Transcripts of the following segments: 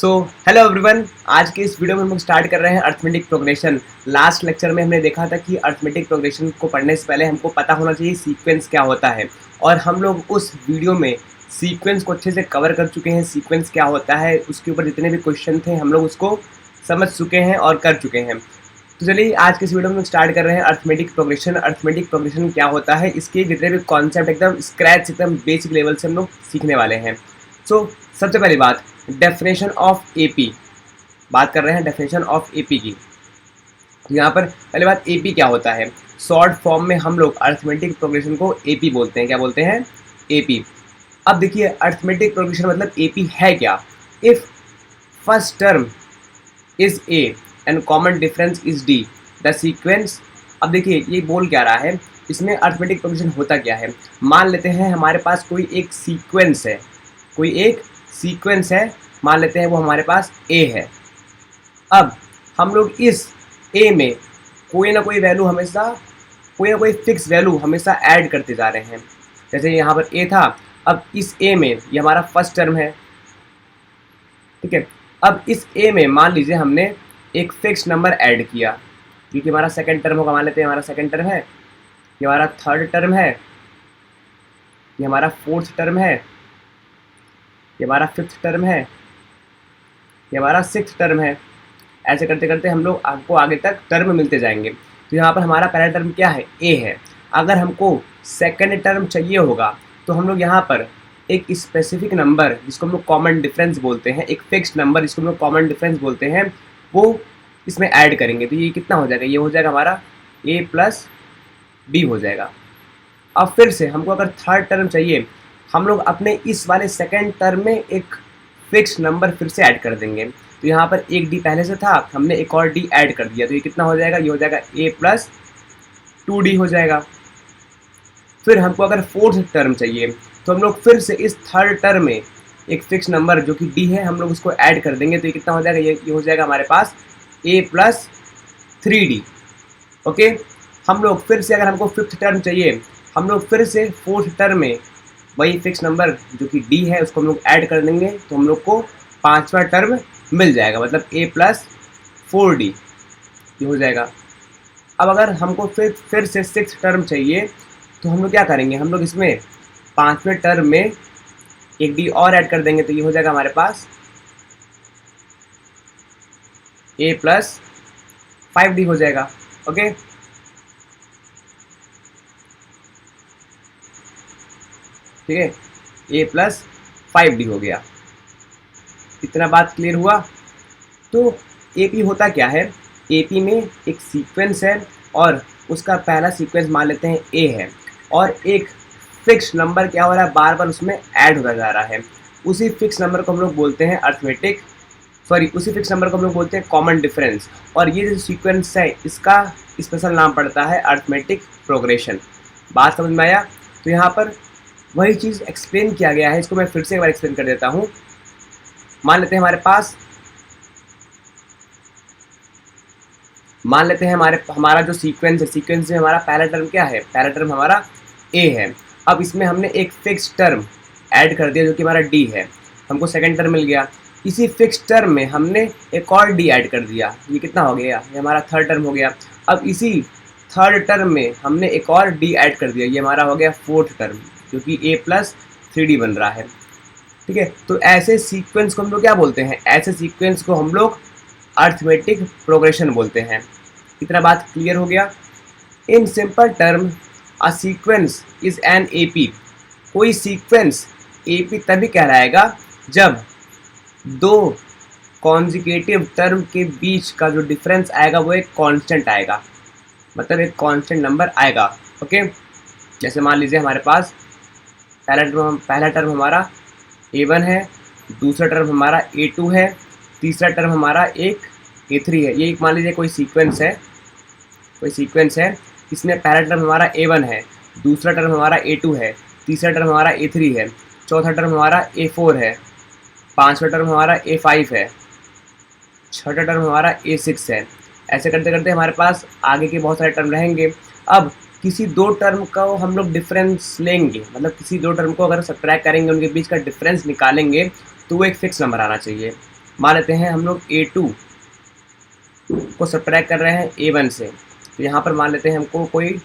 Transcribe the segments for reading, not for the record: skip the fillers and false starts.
So hello everyone, आज के इस वीडियो में हम लोग स्टार्ट कर रहे हैं अर्थमेटिक प्रोग्रेशन। लास्ट लेक्चर में हमने देखा था कि अर्थमेटिक प्रोग्रेशन को पढ़ने से पहले हमको पता होना चाहिए सीक्वेंस क्या होता है, और हम लोग उस वीडियो में सीक्वेंस को अच्छे से कवर कर चुके हैं। सीक्वेंस क्या होता है उसके ऊपर जितने भी क्वेश्चन थे हम लोग उसको समझ चुके हैं और कर चुके हैं। तो चलिए आज के इस वीडियो में हम स्टार्ट कर रहे हैं अर्थमेटिक प्रोग्रेशन। अर्थमेटिक प्रोग्रेशन क्या होता है, इसके जितने भी कॉन्सेप्ट एकदम स्क्रैच एकदम बेसिक लेवल से हम लोग सीखने वाले हैं। सो सबसे पहली बात, डेफिनेशन ऑफ एपी। बात कर रहे हैं डेफिनेशन ऑफ एपी की। यहाँ पर पहली बात, एपी क्या होता है। शॉर्ट फॉर्म में हम लोग अर्थमेटिक प्रोग्रेशन को एपी बोलते हैं। क्या बोलते हैं? एपी। अब देखिए अर्थमेटिक प्रोग्रेशन मतलब एपी है क्या। If first term is A and common difference is D the sequence. अब देखिए ये बोल क्या रहा है, इसमें अर्थमेटिक प्रोग्रेशन होता क्या है। मान लेते हैं हमारे पास कोई एक सीक्वेंस है, कोई एक सीक्वेंस है, मान लेते हैं वो हमारे पास ए है। अब हम लोग इस ए में कोई ना कोई वैल्यू हमेशा, कोई ना कोई फिक्स वैल्यू हमेशा ऐड करते जा रहे हैं। जैसे यहाँ पर ए था, अब इस ए में ये हमारा फर्स्ट टर्म है, ठीक है। अब इस ए में मान लीजिए हमने एक फिक्स नंबर ऐड किया, क्योंकि हमारा सेकंड टर्म होगा। मान लेते हैं हमारा सेकंड टर्म है, ये हमारा थर्ड टर्म है, ये हमारा फोर्थ टर्म है, ये हमारा फिफ्थ टर्म है, ये हमारा सिक्स्थ टर्म है। ऐसे करते करते हम लोग आपको आगे तक टर्म मिलते जाएंगे। तो यहाँ पर हमारा पहला टर्म क्या है? ए है। अगर हमको सेकंड टर्म चाहिए होगा तो हम लोग यहाँ पर एक स्पेसिफिक नंबर जिसको हम लोग कॉमन डिफरेंस बोलते हैं, एक फिक्स नंबर जिसको हम लोग कॉमन डिफरेंस बोलते हैं, वो इसमें ऐड करेंगे। तो ये कितना हो जाएगा? ये हो जाएगा हमारा ए प्लस बी हो जाएगा। अब फिर से हमको अगर थर्ड टर्म चाहिए, हम लोग अपने इस वाले सेकंड टर्म में एक फिक्स नंबर फिर से ऐड कर देंगे। तो यहाँ पर एक डी पहले से था, हमने एक और डी ऐड कर दिया, तो ये कितना हो जाएगा? ये हो जाएगा ए प्लस 2d हो जाएगा। फिर हमको अगर फोर्थ टर्म चाहिए तो हम लोग फिर से इस थर्ड टर्म में एक फिक्स नंबर जो कि डी है हम लोग उसको ऐड कर देंगे। तो ये कितना हो जाएगा? ये हो जाएगा हमारे पास ए प्लस 3d। ओके। हम लोग फिर से अगर हमको फिफ्थ टर्म चाहिए, हम लोग फिर से फोर्थ टर्म में वही फिक्स नंबर जो कि डी है उसको हम लोग ऐड कर देंगे, तो हम लोग को पांचवा टर्म मिल जाएगा, मतलब ए प्लस 4d ये हो जाएगा। अब अगर हमको फिर से सिक्स टर्म चाहिए तो हम लोग क्या करेंगे, हम लोग इसमें पांचवें टर्म में एक डी और ऐड कर देंगे, तो ये हो जाएगा हमारे पास ए प्लस 5d हो जाएगा। ओके। ठीक है, ए प्लस 5d हो गया। इतना बात क्लियर हुआ। तो एपी होता क्या है? एपी में एक सीक्वेंस है और उसका पहला सीक्वेंस मान लेते हैं ए है, और एक फिक्स नंबर क्या हो रहा है, बार बार उसमें ऐड होता जा रहा है। उसी फिक्स नंबर को हम लोग बोलते हैं उसी फिक्स नंबर को हम लोग बोलते हैं कॉमन डिफरेंस। और ये जो सीक्वेंस है इसका स्पेशल नाम पड़ता है अर्थमेटिक प्रोग्रेशन। बात समझ में आया? तो यहाँ पर वही चीज़ एक्सप्लेन किया गया है, इसको मैं फिर से एक बार एक्सप्लेन कर देता हूँ। मान लेते हैं हमारा जो सीक्वेंस है, सीक्वेंस में हमारा पहला टर्म क्या है? पहला टर्म हमारा ए है। अब इसमें हमने एक फिक्स टर्म ऐड कर दिया जो कि हमारा डी है, हमको सेकंड टर्म मिल गया। इसी फिक्स टर्म में हमने एक और डी ऐड कर दिया, ये कितना हो गया? ये हमारा थर्ड टर्म हो गया। अब इसी थर्ड टर्म में हमने एक और डी ऐड कर दिया, ये हमारा हो गया फोर्थ टर्म, जो कि ए प्लस 3d बन रहा है। ठीक है। तो ऐसे सीक्वेंस को हम लोग क्या बोलते हैं? ऐसे सीक्वेंस को हम लोग अर्थमेटिक प्रोग्रेशन बोलते हैं। इतना बात क्लियर हो गया। In simple term a sequence is an AP. कोई सीक्वेंस एपी तभी कहलाएगा जब दो कॉन्जिक्यूटिव टर्म के बीच का जो डिफरेंस आएगा वो एक कांस्टेंट आएगा, मतलब एक कांस्टेंट नंबर आएगा। ओके। जैसे मान लीजिए हमारे पास पहला टर्म हमारा a1 है, दूसरा टर्म हमारा a2 है, तीसरा टर्म हमारा एक a3 है। ये एक मान लीजिए कोई सीक्वेंस है, इसमें पहला टर्म हमारा a1 है, दूसरा टर्म हमारा a2 है, तीसरा टर्म हमारा a3 है, चौथा टर्म हमारा a4 है, पांचवा टर्म हमारा a5 है, छठा टर्म हमारा a6 है। ऐसे करते करते हमारे पास आगे के बहुत सारे टर्म रहेंगे। अब किसी दो टर्म का हम लोग डिफरेंस लेंगे, मतलब किसी दो टर्म को अगर सब्ट्रैक्ट करेंगे, उनके बीच का डिफरेंस निकालेंगे, तो वो एक फिक्स नंबर आना चाहिए। मान लेते हैं हम लोग A2 को सब्ट्रैक्ट कर रहे हैं A1 से, तो यहाँ पर मान लेते हैं हमको कोई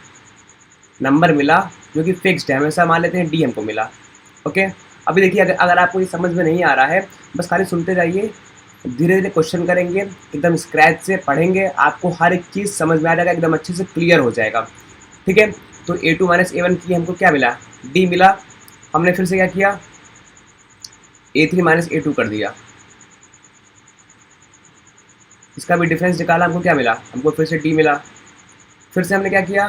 नंबर मिला जो कि फिक्स्ड है, हमेशा मान लेते हैं D हमको मिला। ओके, अभी देखिए अगर आपको ये समझ में नहीं आ रहा है, बस खाली सुनते जाइए, धीरे धीरे क्वेश्चन करेंगे, एकदम स्क्रैच से पढ़ेंगे, आपको हर एक चीज़ समझ में आ जाएगा, एकदम अच्छे से क्लियर हो जाएगा। ठीक है, तो A2 माइनस A1 की हमको क्या मिला, D मिला। हमने फिर से क्या किया, A3 माइनस A2 कर दिया, इसका भी डिफरेंस निकाला, हमको क्या मिला, हमको फिर से D मिला। फिर से हमने क्या किया,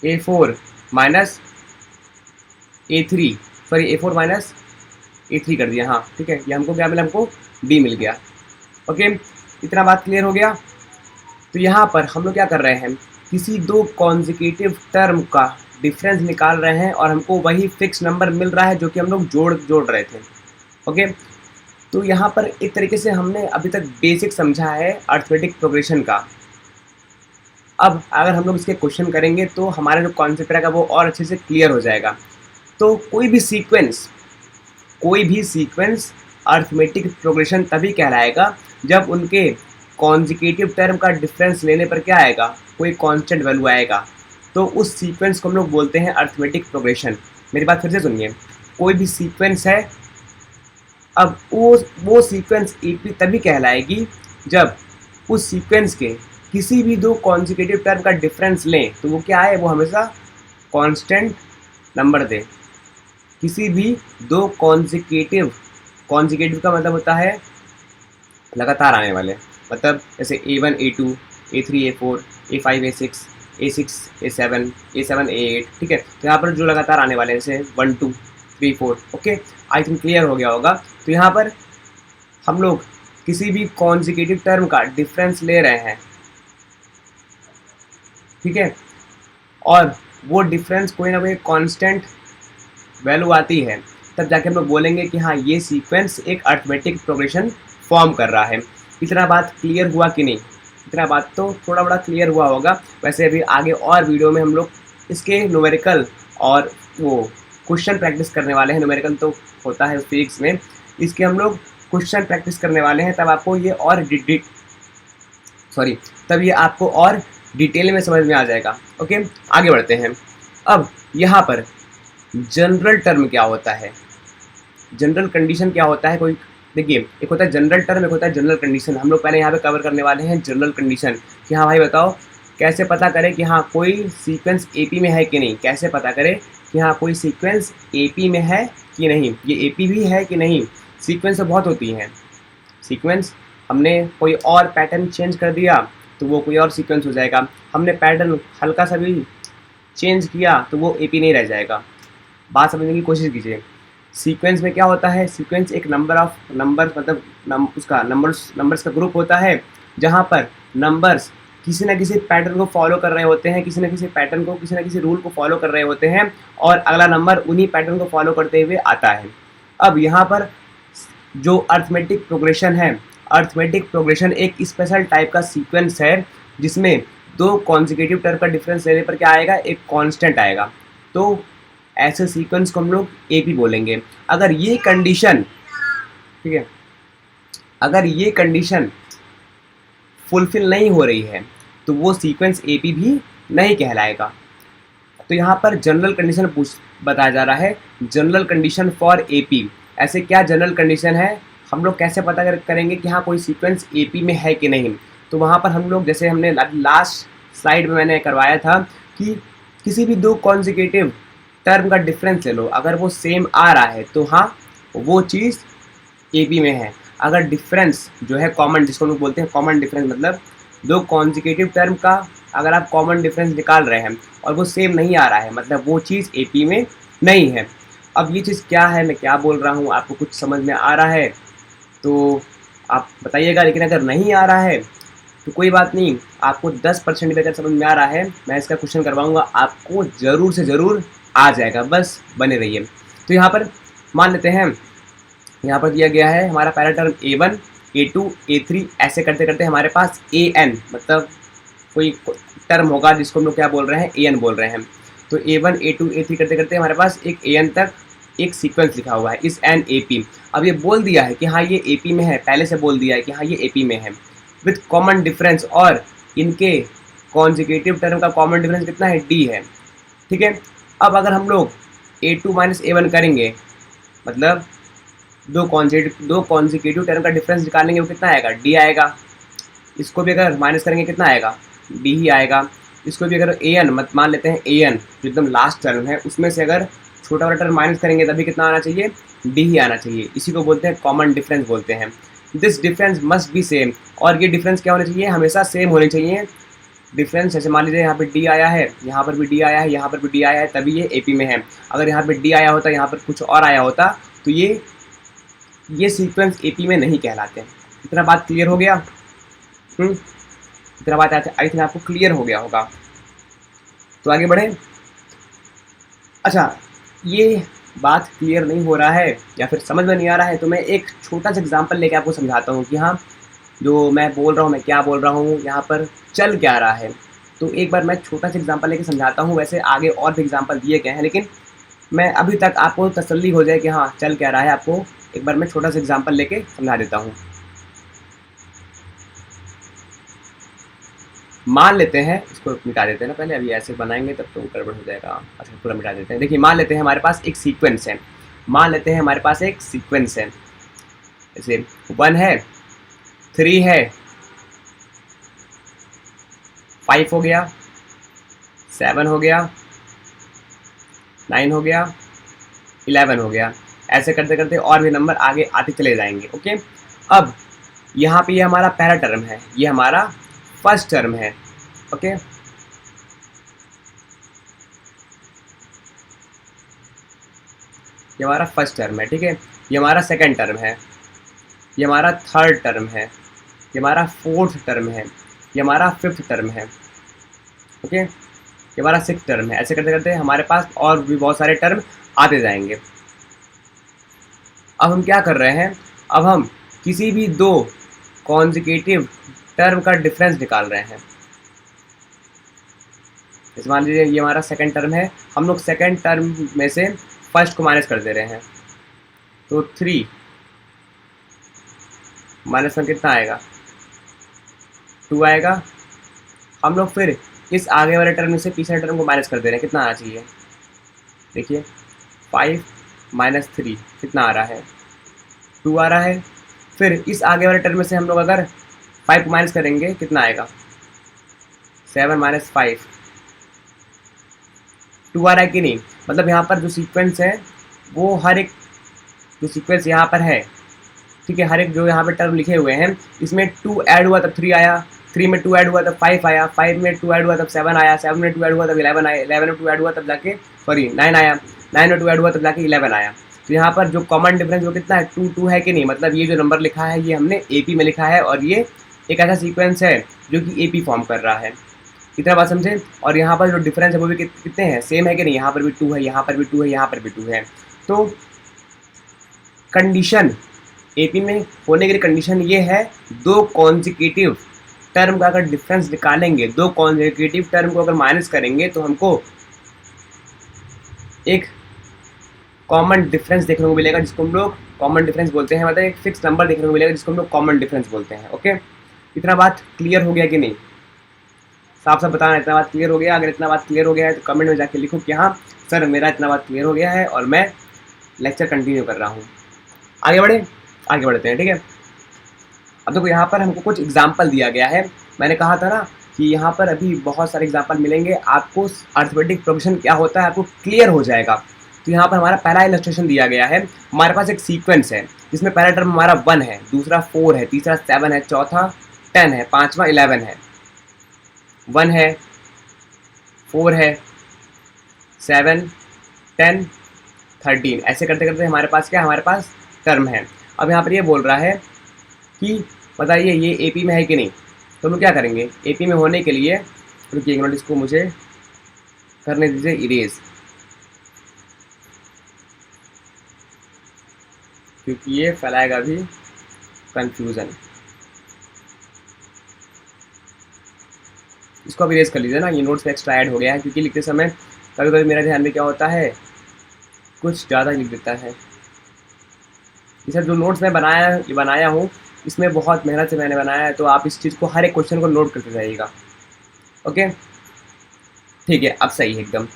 A4 minus A3 sorry A4 minus A3 कर दिया। हाँ ठीक है, ये हमको क्या मिला, हमको D मिल गया। ओके, इतना बात क्लियर हो गया। तो यहाँ पर हम लोग क्या कर रहे हैं, किसी दो कॉन्जिक्यूटिव टर्म का डिफरेंस निकाल रहे हैं और हमको वही फिक्स नंबर मिल रहा है जो कि हम लोग जोड़ रहे थे। ओके, तो यहाँ पर एक तरीके से हमने अभी तक बेसिक समझा है अर्थमेटिक प्रोग्रेशन का। अब अगर हम लोग इसके क्वेश्चन करेंगे तो हमारा जो कॉन्सेप्ट रहेगा वो और अच्छे से क्लियर हो जाएगा। तो कोई भी सीक्वेंस अर्थमेटिक प्रोग्रेशन तभी कहलाएगा जब उनके कॉन्जिक्यूटिव टर्म का डिफरेंस लेने पर क्या आएगा, कोई कांस्टेंट वैल्यू आएगा। तो उस सीक्वेंस को हम लोग बोलते हैं अर्थमेटिक प्रोग्रेशन। मेरी बात फिर से सुनिए, कोई भी सीक्वेंस है, अब वो सीक्वेंस AP तभी कहलाएगी जब उस सीक्वेंस के किसी भी दो कॉन्जिक्यूटिव टर्म का डिफरेंस लें तो वो क्या है, वो हमेशा कांस्टेंट नंबर दे। किसी भी दो कॉन्जिक्यूटिव का मतलब होता है लगातार आने वाले, मतलब जैसे A1 A2 A3 A4 A5 A6 A6 A7 A7 A8, ठीक है। तो यहाँ पर जो लगातार आने वाले हैं जैसे 1 2 3 4। ओके, आई थिंक क्लियर हो गया होगा। तो यहाँ पर हम लोग किसी भी कॉन्जिक्यूटिव टर्म का डिफरेंस ले रहे हैं, ठीक है, और वो डिफरेंस कोई ना कोई कांस्टेंट वैल्यू आती है, तब जाके हम लोग बोलेंगे कि हाँ ये सीक्वेंस एक अर्थमेटिक प्रोग्रेशन फॉर्म कर रहा है। इतना बात क्लियर हुआ कि नहीं? इतना बात तो थोड़ा बड़ा क्लियर हुआ होगा। वैसे अभी आगे और वीडियो में हम लोग इसके न्यूमेरिकल और वो क्वेश्चन प्रैक्टिस करने वाले हैं। न्यूमेरिकल तो होता है फिजिक्स में, इसके हम लोग क्वेश्चन प्रैक्टिस करने वाले हैं, तब आपको ये और तब ये आपको और डिटेल में समझ में आ जाएगा। ओके, आगे बढ़ते हैं। अब यहाँ पर जनरल टर्म क्या होता है, जनरल कंडीशन क्या होता है, कोई देखिए, एक होता है जनरल टर्म, एक होता है जनरल कंडीशन। हम लोग पहले यहाँ पे कवर करने वाले हैं जनरल कंडीशन कि हाँ भाई बताओ कैसे पता करें कि हाँ कोई सीक्वेंस AP में है कि नहीं, कैसे पता करें कि हाँ कोई सीक्वेंस AP में है कि नहीं, ये AP भी है कि नहीं। सीक्वेंस तो बहुत होती हैं, सीक्वेंस हमने कोई और पैटर्न चेंज कर दिया तो वो कोई और सीक्वेंस हो जाएगा, हमने पैटर्न हल्का सा भी चेंज किया तो वो AP नहीं रह जाएगा। बात समझने की कोशिश कीजिए। सीक्वेंस में क्या होता है, सीक्वेंस एक नंबर्स मतलब उसका नंबर्स का ग्रुप होता है, जहाँ पर नंबर्स किसी न किसी पैटर्न को फॉलो कर रहे होते हैं, किसी न किसी पैटर्न को, किसी न किसी रूल को फॉलो कर रहे होते हैं, और अगला नंबर उन्हीं पैटर्न को फॉलो करते हुए आता है। अब यहाँ पर जो अर्थमेटिक प्रोग्रेशन है, अर्थमेटिक प्रोग्रेशन एक स्पेशल टाइप का सीक्वेंस है जिसमें दो कॉन्जिक्यूटिव टर्म का डिफरेंस लेने पर क्या आएगा, एक कांस्टेंट आएगा। तो ऐसे सीक्वेंस को हम लोग AP बोलेंगे। अगर ये कंडीशन, ठीक है, अगर ये कंडीशन फुलफिल नहीं हो रही है तो वो सीक्वेंस AP भी नहीं कहलाएगा। तो यहाँ पर जनरल कंडीशन बताया जा रहा है, जनरल कंडीशन फॉर AP। ऐसे क्या जनरल कंडीशन है, हम लोग कैसे पता करेंगे कि हाँ कोई सीक्वेंस AP में है कि नहीं। तो वहाँ पर हम लोग, जैसे हमने लास्ट स्लाइड में मैंने करवाया था कि किसी भी दो कॉन्जिक्यूटिव टर्म का डिफरेंस ले लो, अगर वो सेम आ रहा है तो हाँ वो चीज़ AP में है। अगर डिफरेंस जो है कॉमन, जिसको हम लोग बोलते हैं कॉमन डिफरेंस, मतलब दो कॉन्जिक्यूटिव टर्म का अगर आप कॉमन डिफरेंस निकाल रहे हैं और वो सेम नहीं आ रहा है, मतलब वो चीज़ AP में नहीं है। अब ये चीज़ क्या है, मैं क्या बोल रहा हूँ, आपको कुछ समझ में आ रहा है तो आप बताइएगा, लेकिन अगर नहीं आ रहा है तो कोई बात नहीं, आपको 10% भी अगर समझ में आ रहा है, मैं इसका क्वेश्चन करवाऊँगा, आपको ज़रूर से ज़रूर आ जाएगा, बस बने रहिए। तो यहाँ पर मान लेते हैं, यहाँ पर दिया गया है हमारा पहला टर्म A1 A2 A3, ऐसे करते करते हमारे पास AN मतलब कोई टर्म होगा जिसको हम लोग क्या बोल रहे हैं, AN बोल रहे हैं। तो A1 A2 A3 करते करते हमारे पास एक AN तक एक सीक्वेंस लिखा हुआ है इस एन ए पी। अब ये बोल दिया है कि हाँ ये ए पी में है, पहले से बोल दिया है कि हाँ ये ए पी में है विथ कॉमन डिफरेंस, और इनके कॉन्जिक्यूटिव टर्म का कॉमन डिफरेंस कितना है, डी है। ठीक है, अब अगर हम लोग A2 माइनस A1 करेंगे, मतलब दो कॉन्जिक्यूटिव टर्म का डिफरेंस निकालेंगे, वो कितना आएगा, डी आएगा। इसको भी अगर माइनस करेंगे कितना आएगा, डी ही आएगा। इसको भी अगर ए एन मत मान लेते हैं, ए एन जो एकदम लास्ट टर्म है उसमें से अगर छोटा वाला टर्म माइनस करेंगे तभी कितना आना चाहिए, डी ही आना चाहिए। इसी को बोलते हैं कॉमन डिफरेंस बोलते हैं। This difference must be same, और ये डिफरेंस क्या होने चाहिए, हमेशा सेम होने चाहिए। डिफरेंस जैसे मान लीजिए यहाँ पे डी आया है, यहाँ पर भी डी आया है, यहाँ पर भी डी आया है, तभी ये एपी में है। अगर यहाँ पे डी आया होता, यहाँ पर कुछ और आया होता, तो ये सीक्वेंस एपी में नहीं कहलाते। इतना बात क्लियर हो गया? इतना बात आई थिंक आपको क्लियर हो गया होगा। तो आगे बढ़े। अच्छा, ये बात क्लियर नहीं हो रहा है या फिर समझ में नहीं आ रहा है, तो मैं एक छोटा सा एग्जांपल लेके आपको समझाता हूँ कि हाँ जो मैं बोल रहा हूँ, मैं क्या बोल रहा हूँ, यहाँ पर चल क्या रहा है। तो एक बार मैं छोटा सा एग्जांपल लेके समझाता हूँ। वैसे आगे और भी एग्जांपल दिए गए हैं, लेकिन मैं अभी तक आपको तसल्ली हो जाए कि हाँ चल क्या रहा है, आपको एक बार मैं छोटा सा एग्जांपल लेके समझा देता हूँ। मान लेते हैं, इसको मिटा देते हैं ना पहले, अभी ऐसे बनाएंगे तब तो गड़बड़ हो जाएगा। अच्छा पूरा मिटा देते हैं। देखिए मान लेते हैं हमारे पास एक सीक्वेंस है, मान लेते हैं हमारे पास एक सीक्वेंस है, जैसे 1 है, 3 है, 5 हो गया, 7 हो गया, 9 हो गया, 11 हो गया। ऐसे करते करते और भी नंबर आगे आते चले जाएंगे। ओके, अब यहाँ पे ये हमारा पहला टर्म है, ये हमारा फर्स्ट टर्म है। ओके, ये हमारा फर्स्ट टर्म है। ठीक है, ये हमारा सेकंड टर्म है, ये हमारा थर्ड टर्म है, ये हमारा फोर्थ टर्म है, ये हमारा फिफ्थ टर्म है। ओके, ये हमारा सिक्स्थ टर्म है। ऐसे करते करते हमारे पास और भी बहुत सारे टर्म आते जाएंगे। अब हम क्या कर रहे हैं, अब हम किसी भी दो कॉन्जिक्यूटिव टर्म का डिफरेंस निकाल रहे हैं। जैसे मान लीजिए ये हमारा सेकंड टर्म है, हम लोग सेकंड टर्म में से फर्स्ट को माइनस कर दे रहे हैं, तो 3 माइनस 1 कितना आएगा, 2 आएगा। हम लोग फिर इस आगे वाले टर्म में से तीसरे टर्म को माइनस कर दे रहे हैं, कितना आना चाहिए, देखिए 5 माइनस 3 कितना आ रहा है, 2 आ रहा है। फिर इस आगे वाले टर्म में से हम लोग अगर 5 को माइनस करेंगे कितना आएगा, 7 माइनस 5, 2 आ रहा है कि नहीं। मतलब यहाँ पर जो सीक्वेंस है वो हर एक जो सीक्वेंस यहाँ पर है, ठीक है, हर एक जो यहाँ पे टर्म लिखे हुए हैं इसमें 2 ऐड हुआ तब 3 आया, 3 में 2 ऐड हुआ तब 5 आया, 5 में 2 ऐड हुआ तब 7 आया, 7 में 2 ऐड हुआ तब 11 आया, 11 में 2 ऐड हुआ तब जाके 9 आया, 9 में 2 ऐड हुआ तब जाके 11 आया। तो यहाँ पर जो कॉमन डिफरेंस वो कितना है, 2 है कि नहीं। मतलब ये जो नंबर लिखा है ये हमने AP में लिखा है, और ये एक ऐसा सीक्वेंस है जो कि AP फॉर्म कर रहा है। इतना बात समझे। और यहाँ पर जो डिफरेंस है वो भी कितने हैं, सेम है कि नहीं। यहाँ पर भी 2 है, यहाँ पर भी 2 है, यहाँ पर भी 2 है। तो कंडीशन AP में होने के लिए कंडीशन ये है, दो कॉन्जिक्यूटिव टर्म का अगर डिफरेंस निकालेंगे, दो कॉन्जिक्यूटिव टर्म को अगर माइनस करेंगे तो हमको एक कॉमन डिफरेंस देखने को मिलेगा, जिसको हम लोग कॉमन डिफरेंस बोलते हैं। मतलब एक फिक्स नंबर देखने को मिलेगा जिसको हम लोग कॉमन डिफरेंस बोलते हैं। ओके, इतना बात क्लियर हो गया कि नहीं, साफ साफ बताना इतना बात क्लियर हो गया। अगर इतना बात क्लियर हो गया है तो कमेंट में जाके लिखो कि हाँ सर मेरा इतना बात क्लियर हो गया है और मैं लेक्चर कंटिन्यू कर रहा हूँ। आगे बढ़ते हैं। ठीक है, अब देखो यहाँ पर हमको कुछ एग्जाम्पल दिया गया है। मैंने कहा था ना कि यहाँ पर अभी बहुत सारे एग्जाम्पल मिलेंगे, आपको अर्थमेटिक प्रोग्रेशन क्या होता है आपको क्लियर हो जाएगा। तो यहाँ पर हमारा पहला इलस्ट्रेशन दिया गया है। हमारे पास एक सीक्वेंस है जिसमें पहला टर्म हमारा 1 है, दूसरा 4 है, तीसरा 7 है, चौथा 10 है, पांचवा 11 है। 1 है, 4 है, 7, 10, 13, ऐसे करते करते हमारे पास क्या है, हमारे पास टर्म है। अब यहाँ पर ये बोल रहा है कि बताइए ये AP में है कि नहीं। तो हम क्या करेंगे, AP में होने के लिए रुकिए एक मिनट, इसको मुझे करने दीजिए इरेज, क्योंकि ये फैलाएगा भी कंफ्यूजन। इसको अब इरेज कर लीजिए ना, ये नोट्स में एक्स्ट्रा ऐड हो गया है, क्योंकि लिखते समय कभी कभी मेरा ध्यान में क्या होता है कुछ ज़्यादा लिख देता है। ये सब जो नोट्स मैं बनाया हूँ, इसमें बहुत मेहनत से मैंने बनाया है, तो आप इस चीज़ को, हर एक क्वेश्चन को नोट करते जाइएगा। ओके, ठीक है, अब सही है एकदम।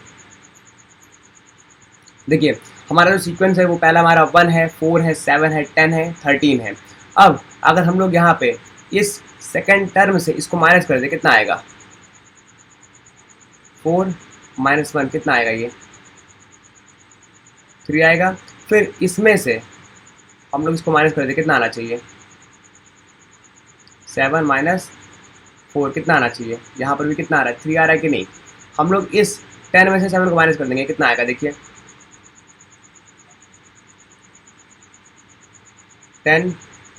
देखिए, हमारा जो सीक्वेंस है वो पहला हमारा 1 है, 4 है, 7 है, 10 है, 13 है। अब अगर हम लोग यहाँ पे इस सेकंड टर्म से इसको माइनस कर दें, कितना आएगा? 4 माइनस 1 कितना आएगा? ये 3 आएगा। फिर इसमें से हम लोग इसको माइनस कर दें, कितना आना चाहिए? 7 माइनस 4 कितना आना चाहिए? यहाँ पर भी कितना आ रहा है? 3 आ रहा है कि नहीं? हम लोग इस 10 में से 7 को माइनस कर देंगे, कितना आएगा? देखिए 10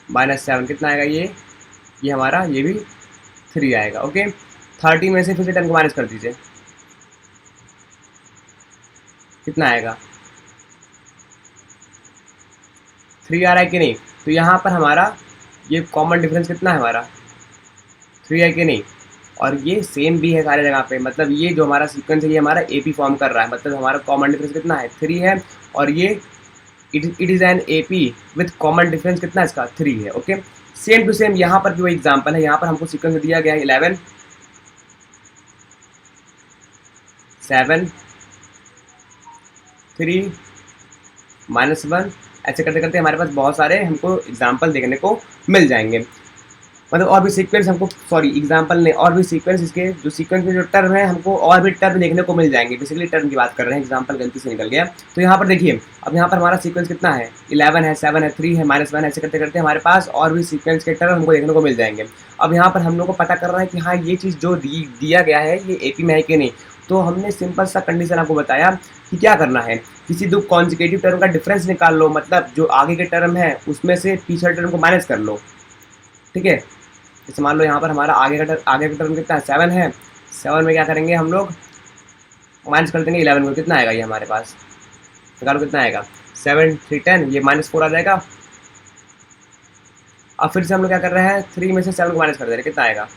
माइनस 7 कितना आएगा? ये हमारा, ये भी 3 आएगा। ओके, 13 में से फिर से 10 को माइनस कर दीजिए, कितना आएगा? 3 आ रहा है कि नहीं? तो यहाँ पर हमारा ये कॉमन डिफरेंस कितना है? हमारा 3 है कि नहीं? और ये सेम भी है सारे जगह पे, मतलब ये जो हमारा सीक्वेंस है ये हमारा AP फॉर्म कर रहा है, मतलब हमारा कॉमन डिफरेंस कितना है? 3 है। और ये it is an AP with common difference कितना है इसका? 3 है। ओके, सेम टू सेम यहाँ पर भी वो एग्जाम्पल है। यहाँ पर हमको सीक्वेंस दिया गया है 11 7 3 माइनस 1, ऐसे करते करते हमारे पास बहुत सारे हमको एग्जाम्पल देखने को मिल जाएंगे। मतलब और भी सीक्वेंस हमको, सॉरी एग्जाम्पल नहीं, और भी सीक्वेंस, इसके जो सीक्वेंस में जो टर्म है हमको और भी टर्म देखने को मिल जाएंगे। बेसिकली टर्म की बात कर रहे हैं, एग्जाम्पल गलती से निकल गया। तो यहाँ पर देखिए, अब यहाँ पर हमारा सीक्वेंस कितना है? 11 है, 7 है, 3 है, माइनस 1, ऐसे करते करते हमारे पास और भी सीक्वेंस के टर्म हमको देखने को मिल जाएंगे। अब यहाँ पर हम लोग को पता करना है कि हाँ, ये चीज़ जो दिया गया है ये AP में है कि नहीं। तो हमने सिंपल सा कंडीशन आपको बताया कि क्या करना है, किसी दो कॉन्जिक्यूटिव टर्म का डिफरेंस निकाल लो, मतलब जो आगे के टर्म है उसमें से पिछले टर्म को माइनस कर लो। ठीक है, जैसे मान लो यहाँ पर हमारा आगे का टर्म कितना है? 7 है। 7 में क्या करेंगे हम लोग? माइनस कर देंगे 11 को, कितना आएगा? ये हमारे पास निकालो, कितना आएगा? 7 3 10, ये -4 आ जाएगा। अब फिर से हम लोग क्या कर रहे हैं? 3 में से 7 को माइनस कर दे रहे हैं, कितना आएगा?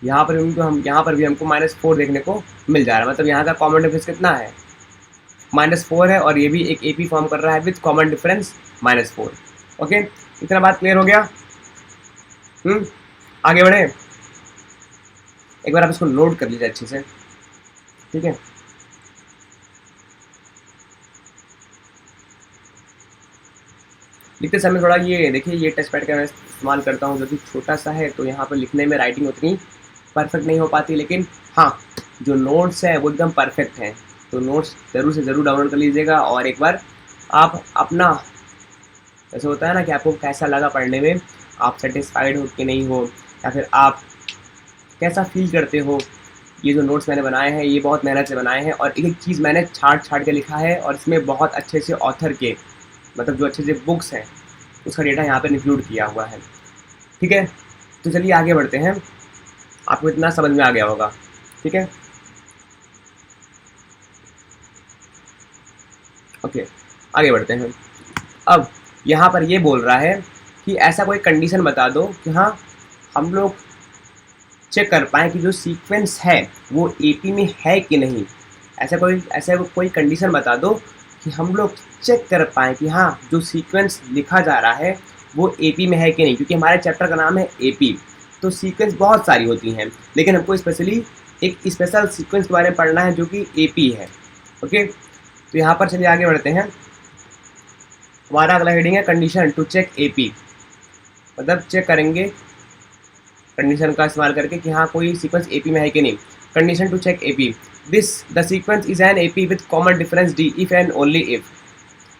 यहाँ पर भी हमको -4 देखने को मिल जा रहा है, मतलब यहाँ का कॉमन डिफरेंस कितना है? -4 है। और ये भी एक AP फॉर्म कर रहा है विथ कॉमन डिफरेंस -4। ओके, इतना बात क्लियर हो गया? आगे बढ़े, एक बार आप इसको नोट कर लीजिए अच्छे से, ठीक है? लिखते समय थोड़ा ये देखिए, ये टच पैड का मैं इस्तेमाल करता हूँ जो कि छोटा सा है, तो यहाँ पर लिखने में राइटिंग उतनी परफेक्ट नहीं हो पाती, लेकिन हाँ, जो नोट्स है वो एकदम परफेक्ट हैं। तो नोट्स ज़रूर से ज़रूर डाउनलोड कर लीजिएगा, और एक बार आप अपना, ऐसा होता है ना कि आपको कैसा लगा पढ़ने में, आप सेटिस्फाइड हो कि नहीं हो, या फिर आप कैसा फील करते हो। ये जो नोट्स मैंने बनाए हैं ये बहुत मेहनत से बनाए हैं, और एक एक चीज़ मैंने छाट के लिखा है, और इसमें बहुत अच्छे से ऑथर के, मतलब जो अच्छे से बुक्स हैं उसका डेटा यहाँ पर इंक्लूड किया हुआ है। ठीक है, तो चलिए आगे बढ़ते हैं, आपको इतना समझ में आ गया होगा। ठीक है, ओके, आगे बढ़ते हैं। अब यहाँ पर ये बोल रहा है कि ऐसा कोई कंडीशन बता दो कि हाँ, हम लोग चेक कर पाएँ कि जो सीक्वेंस है वो AP में है कि नहीं। ऐसा कोई कंडीशन बता दो कि हम लोग चेक कर पाएँ कि हाँ, जो सीक्वेंस लिखा जा रहा है वो AP में है कि नहीं, क्योंकि हमारे चैप्टर का नाम है AP। तो सीक्वेंस बहुत सारी होती हैं, लेकिन हमको स्पेशली एक स्पेशल सीक्वेंस के बारे में पढ़ना है जो कि AP है। ओके, तो यहाँ पर चलिए आगे बढ़ते हैं। हमारा अगला हेडिंग है कंडीशन टू चेक AP, मतलब चेक करेंगे कंडीशन का इस्तेमाल करके कि हाँ, कोई सीक्वेंस AP में है कि नहीं। Condition to check AP, the sequence is an AP with common difference D if and only if.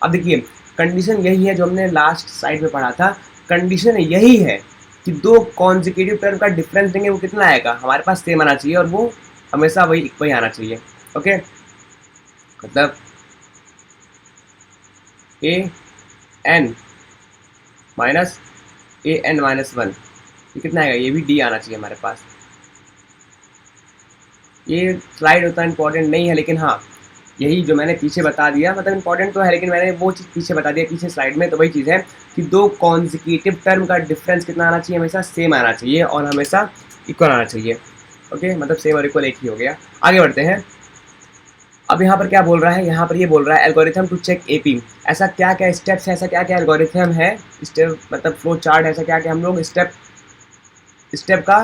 अब देखिए, कंडीशन यही है जो हमने लास्ट स्लाइड में पढ़ा था। कंडीशन यही है कि दो कॉन्जिक्यूटिव टर्म का डिफरेंस देंगे, वो कितना आएगा? हमारे पास सेम आना चाहिए, और वो हमेशा वही आना चाहिए। ओके, मतलब AN माइनस AN माइनस 1, ये कितना आएगा? ये भी D आना चाहिए हमारे पास। ये स्लाइड उतना इंपॉर्टेंट नहीं है, लेकिन हाँ, यही जो मैंने पीछे बता दिया, मतलब इंपॉर्टेंट तो है, लेकिन मैंने वो चीज़ पीछे बता दिया पीछे स्लाइड में। तो वही चीज़ है कि दो कॉन्जिक्यूटिव टर्म का डिफरेंस कितना आना चाहिए? हमेशा सेम आना चाहिए, और हमेशा इक्वल आना चाहिए। ओके, मतलब सेम और इक्वल एक ही हो गया। आगे बढ़ते हैं। अब यहाँ पर क्या बोल रहा है, यहाँ पर ये बोल रहा है एल्गोरिथम टू चेक एपी। ऐसा क्या क्या स्टेप्स है, ऐसा क्या क्या एल्गोरिथम है, स्टेप मतलब फ्लो चार्ट, ऐसा क्या क्या हम लोग स्टेप स्टेप का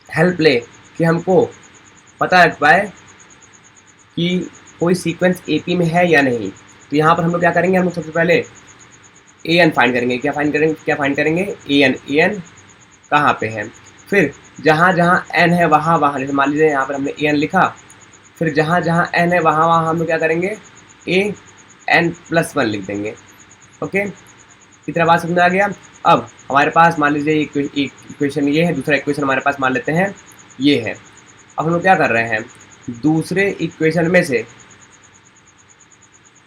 हेल्प ले कि हमको पता लग पाए कि कोई सीक्वेंस एपी में है या नहीं। तो यहाँ पर हम लोग क्या करेंगे, हम लोग सबसे पहले ए एन फाइंड करेंगे। क्या फाइंड करेंगे, ए एन कहाँ पे है। फिर जहाँ जहाँ एन है वहाँ वहाँ, जैसे मान लीजिए यहाँ पर हमने ए एन लिखा, फिर जहाँ जहाँ एन है वहाँ वहाँ हम लोग क्या करेंगे, ए एन प्लस वन लिख देंगे। ओके, इतना बात समझ में आ गया। अब हमारे पास मान लीजिए एक इक्वेशन ये है, दूसरा इक्वेशन हमारे पास मान लेते हैं ये है। अब हम लोग क्या कर रहे हैं, दूसरे इक्वेशन में से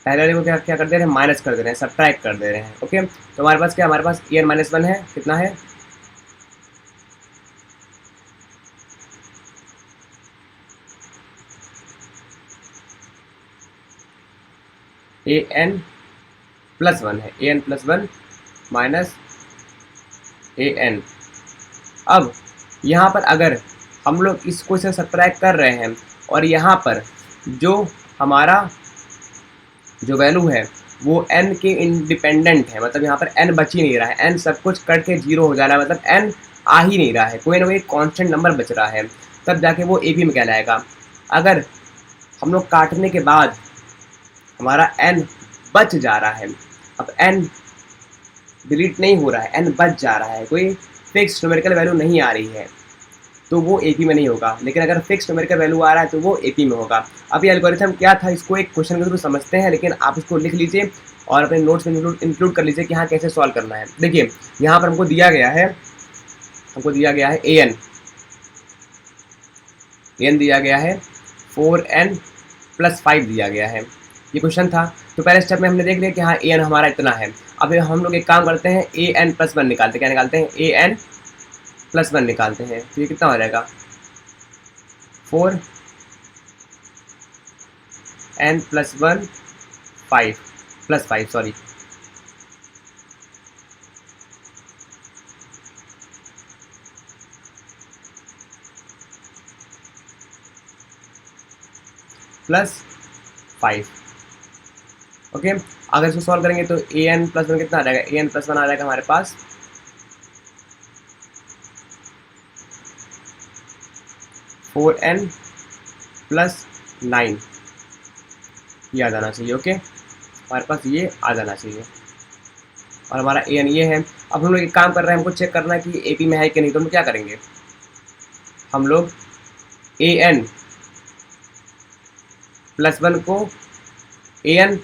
पहले वाले को क्या क्या कर दे रहे हैं, माइनस कर दे रहे हैं, सब्ट्रैक्ट कर दे रहे हैं। ओके, तो हमारे पास क्या, हमारे पास ए एन माइनस वन है, कितना है, ए एन प्लस वन है, A n plus one minus A N. अब यहाँ पर अगर हम लोग इसको से सब्ट्रैक्ट कर रहे हैं और यहाँ पर जो हमारा जो वैल्यू है वो n के इंडिपेंडेंट है, मतलब यहाँ पर n बच ही नहीं रहा है, n सब कुछ कट के जीरो हो जा रहा है, मतलब n आ ही नहीं रहा है, कोई ना कोई कांस्टेंट नंबर बच रहा है, तब जाके वो ए पी में कहलाएगा। अगर हम लोग काटने के बाद हमारा n बच जा रहा है, अब n डिलीट नहीं हो रहा है, n बच जा रहा है, कोई फिक्स न्यूमेरिकल वैल्यू नहीं आ रही है, तो वो एपी में नहीं होगा। लेकिन अगर फिक्स न्यूमेरिकल वैल्यू आ रहा है तो वो एपी में होगा। अब ये एल्गोरिथम क्या था, इसको एक क्वेश्चन के थ्रू समझते हैं, लेकिन आप इसको लिख लीजिए और अपने नोट्स में इंक्लूड कर लीजिए कि हाँ कैसे सॉल्व करना है। देखिए यहाँ पर हमको दिया गया है ए एन दिया गया है 4n प्लस 5 दिया गया है, ये क्वेश्चन था। तो पहले स्टेप में हमने देख लिया कि हाँ ए एन हमारा इतना है। अब हम लोग एक काम करते हैं, ए एन प्लस वन निकालते हैं, क्या निकालते हैं, ए एन प्लस वन निकालते हैं। तो ये कितना हो जाएगा, 4n plus one 5 plus 5 sorry, plus 5। Okay, अगर इसको सॉल्व करेंगे तो ए एन प्लस वन कितना आ जाएगा, ए एन प्लस वन आ जाएगा हमारे पास 4n प्लस 9, ये आ जाना चाहिए। ओके, हमारे पास ये आ जाना चाहिए और हमारा ए एन ये है। अब हम लोग एक काम कर रहे हैं, हमको चेक करना है कि ए पी में है कि नहीं। तो हम क्या करेंगे, हम लोग ए एन प्लस वन को ए एन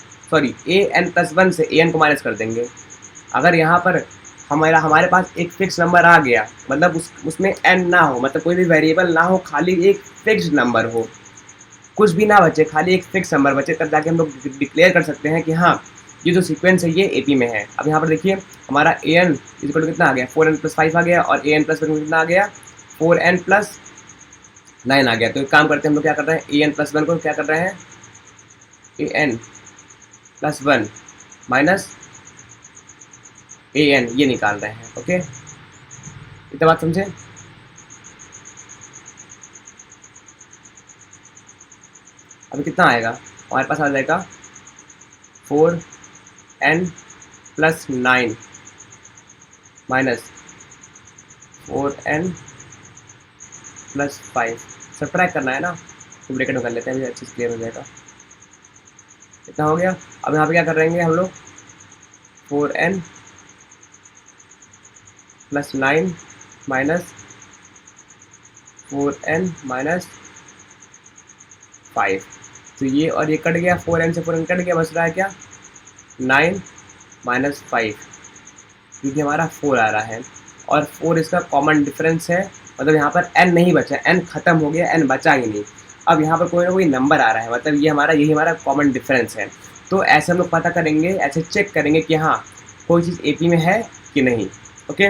प्लस वन से ए एन को माइनस कर देंगे। अगर यहाँ पर हमारे पास एक फिक्स नंबर आ गया, मतलब उसमें n ना हो, मतलब कोई भी वेरिएबल ना हो, खाली एक फिक्स्ड नंबर हो, कुछ भी ना बचे, खाली एक फिक्स नंबर बचे, तब जाके हम लोग डिक्लेयर कर सकते हैं कि हाँ ये जो सीक्वेंस है ये एपी में है। अब यहाँ पर देखिए हमारा ए एन इक्वल टू कितना आ गया, 4n प्लस 5 आ गया, और ए एन प्लस वन कितना आ गया, 4n प्लस 9 आ गया। तो एक काम करते हैं, हम लोग क्या कर रहे हैं, ए एन प्लस वन को क्या कर रहे हैं, ए n plus one minus A N ये निकाल रहे हैं। ओके, इतना बात समझे। अभी कितना आएगा, हमारे पास आ जाएगा 4n plus 9 minus 4n plus 5, subtract करना है ना, तो ब्रैकेट में कर लेते हैं, अभी अच्छे से क्लियर हो जाएगा। इतना हो गया। अब यहाँ पे क्या कर रहेंगे हम लोग, 4n plus 9 minus 4n minus 5, तो ये और ये कट गया, 4n से 4n कट गया, बच रहा है क्या, 9 माइनस 5, क्योंकि हमारा 4 आ रहा है और 4 इसका कॉमन डिफरेंस है, मतलब यहाँ पर n नहीं बचा, n खत्म हो गया, n बचा ही नहीं। अब यहाँ पर कोई ना कोई नंबर आ रहा है, मतलब ये यही हमारा कॉमन डिफरेंस है। तो ऐसे हम लोग पता करेंगे, ऐसे चेक करेंगे कि हाँ कोई चीज़ एपी में है कि नहीं। ओके,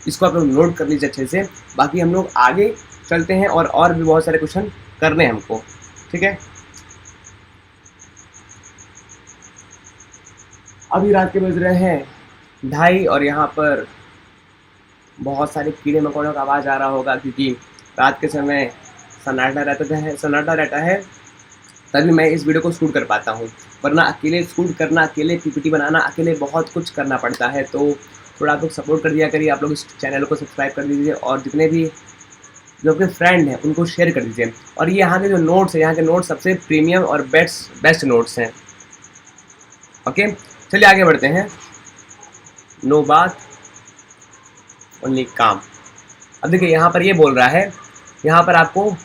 इसको आप लोग नोट कर लीजिए अच्छे से। बाकी हम लोग आगे चलते हैं और भी बहुत सारे क्वेश्चन करने हैं हमको, ठीक है। अभी रात के बज रहे हैं 2:30 और यहाँ पर बहुत सारे कीड़े मकोड़ों का आवाज़ आ रहा होगा, क्योंकि रात के समय सन्नाटा रहता है तभी मैं इस वीडियो को शूट कर पाता हूँ, वरना अकेले शूट करना, अकेले पीपीटी बनाना, अकेले बहुत कुछ करना पड़ता है। तो थोड़ा आप लोग सपोर्ट कर दिया करिए, आप लोग इस चैनल को सब्सक्राइब कर दीजिए और जितने भी जो आपके फ्रेंड हैं उनको शेयर कर दीजिए। और ये यहाँ के जो नोट्स हैं, यहाँ के नोट्स सबसे प्रीमियम और बेस्ट नोट्स हैं। ओके, चलिए आगे बढ़ते हैं। नो बात ओनली काम। अब देखिए यहाँ पर ये बोल रहा है, यहाँ पर आपको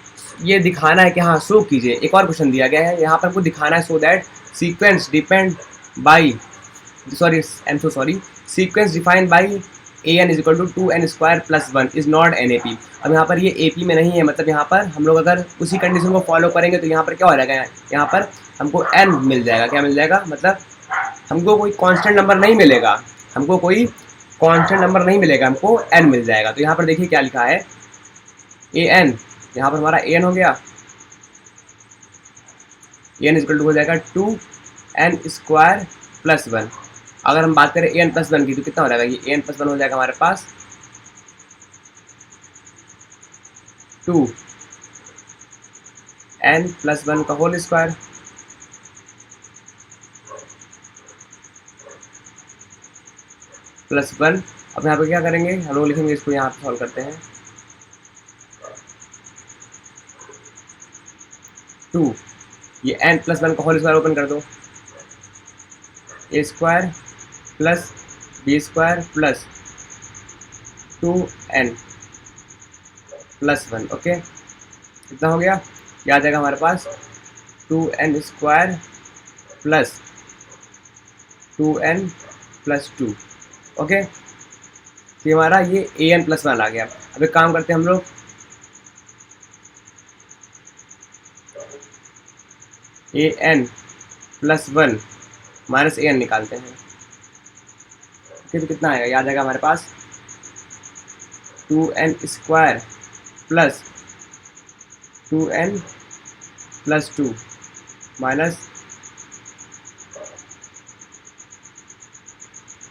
ये दिखाना है कि हाँ शो कीजिए। एक और क्वेश्चन दिया गया है, यहाँ पर आपको दिखाना है so that sequence depend by sequence defined by an is equal to 2n square plus 1 is not NAP। अब यहाँ पर ये AP में नहीं है, मतलब यहाँ पर हम लोग अगर उसी कंडीशन को फॉलो करेंगे तो यहाँ पर क्या हो जाएगा, यहाँ पर हमको n मिल जाएगा। क्या मिल जाएगा, मतलब हमको कोई कांस्टेंट नंबर नहीं मिलेगा, हमको n मिल जाएगा। तो यहाँ पर देखिए क्या लिखा है, an, यहाँ पर हमारा an हो गया, an इज इक्वल टू हो जाएगा 2n स्क्वायर प्लस 1। अगर हम बात करें an प्लस 1 की तो कितना हो जाएगा, ये an प्लस 1 हो जाएगा हमारे पास 2n प्लस 1 का होल स्क्वायर प्लस 1। अब यहाँ पे क्या करेंगे, हम लोग लिखेंगे इसको, यहाँ पे सॉल्व करते हैं 2, ये n प्लस 1 का होल स्क्वायर ओपन कर दो, a square plus b square plus 2n plus 1। Okay, कितना हो गया, ये आ जाएगा हमारे पास 2n square plus 2n plus 2। Okay, तो हमारा ये an प्लस 1 आ गया। अब एक काम करते हैं हम लोग, an प्लस 1 माइनस an निकालते हैं। ओके, तो कितना आएगा, याद आएगा हमारे पास 2n square plus 2n plus 2 minus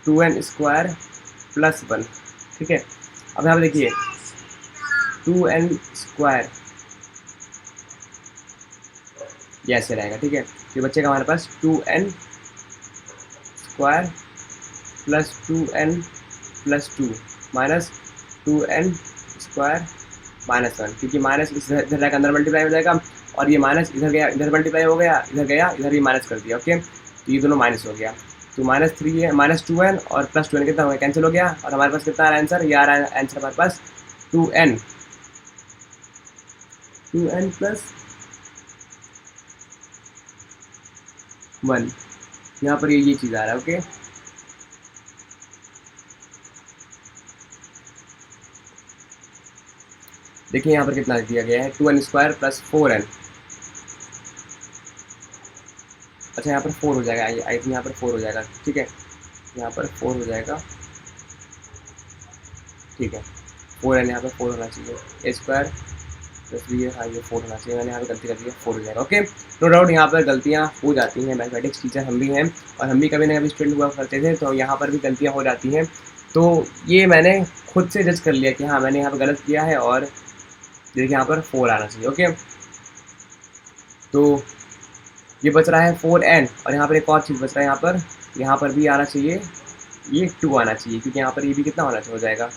2n square plus 1। ठीक है, अब यहाँ पे देखिए 2n स्क्वायर ये ऐसे रहेगा। ठीक है, तो बच्चे का हमारे पास 2n square plus 2n plus 2 minus 2n square minus 1, क्योंकि माइनस इधर जाकर अंदर मल्टीप्लाई हो जाएगा और ये माइनस इधर गया, इधर मल्टीप्लाई हो गया, इधर गया, इधर भी माइनस कर दिया। ओके, तो ये दोनों माइनस हो गया, तो -3 है, -2n और प्लस 2n कितना हो गया, कैंसिल हो गया। और हमारे पास कितना आ रहा है आंसर, ये आ रहा है आंसर हमारे पास 2n प्लस 1, यहाँ पर ये चीज़ आ रहा है। ओके, देखिए यहाँ पर कितना दिया गया है, 2n स्क्वायर प्लस 4n। अच्छा, यहाँ पर 4 हो जाएगा, आई थिंक यहाँ पर 4 हो जाएगा। ठीक है, यहाँ पर 4 हो जाएगा। ठीक है, 4n यहाँ पर 4 होना चाहिए, a स्क्वायर प्लस b है, हाँ ये 4 होना चाहिए, मैंने यहाँ पर गलती कर दी है, 4 हो जाएगा। ओके, नो डाउट यहाँ पर गलतियाँ हो जाती हैं, मैथमेटिक्स टीचर हम भी हैं और हम भी कभी ना कभी स्टूडेंट हुआ करते थे, तो यहाँ पर भी गलतियाँ हो जाती हैं। तो ये मैंने खुद से जज कर लिया कि हाँ मैंने यहाँ पर गलत किया है और देखिए यहाँ पर 4 आना चाहिए। ओके, तो ये बच रहा है 4n और यहाँ पर एक और चीज़ बच रहा है, यहाँ पर भी आना चाहिए, ये 2 आना चाहिए, क्योंकि यहाँ पर ये भी कितना होना चाहिए, हो जाएगा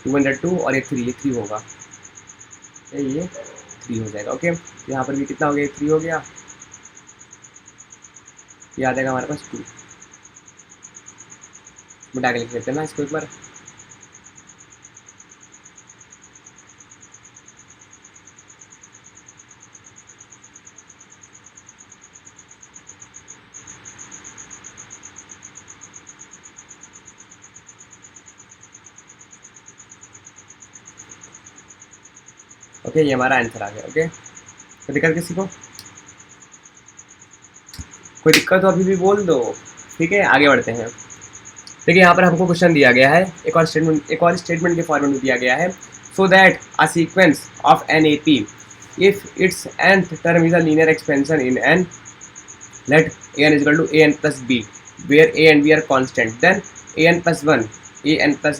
2 और ये 3 होगा, ये 3 हो जाएगा। ओके, तो यहाँ पर भी कितना हो गया, 3 हो गया, ये आ जाएगा हमारे पास 2। मिटा के लिख लेते हैं ना इसको एक बार। ओके, ये हमारा आंसर आ गया। ओके, कोई दिक्कत किसी को, कोई दिक्कत हो अभी भी बोल दो। ठीक है, आगे बढ़ते हैं। देखिए यहाँ पर हमको क्वेश्चन दिया गया है, एक और स्टेटमेंट के फॉर्मेट में दिया गया है, so that a sequence of NAP if its nth term is a linear expansion in n, let an is equal to an plus b where a and b are constant, then an plus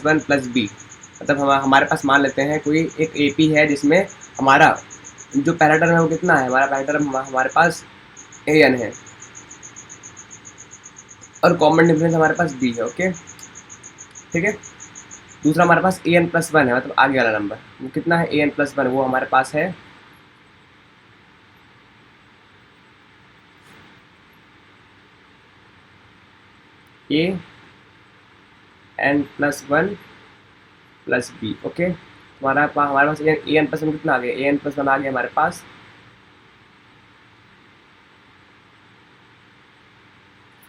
1 plus b। मतलब हमारे पास मान लेते हैं कोई एक AP है जिसमें हमारा जो पहला टर्म है वो कितना है, हमारा पहला टर्म हमारे पास ए एन है और कॉमन डिफरेंस हमारे पास बी है। ओके ठीक है। दूसरा हमारे पास ए एन प्लस वन है, मतलब आगे वाला नंबर वो कितना है, ए एन प्लस वन, वो हमारे पास है A n plus one plus B. Okay हमारे पास ए एन प्लस वन कितना आ गया, ए एन प्लस वन आ गया हमारे पास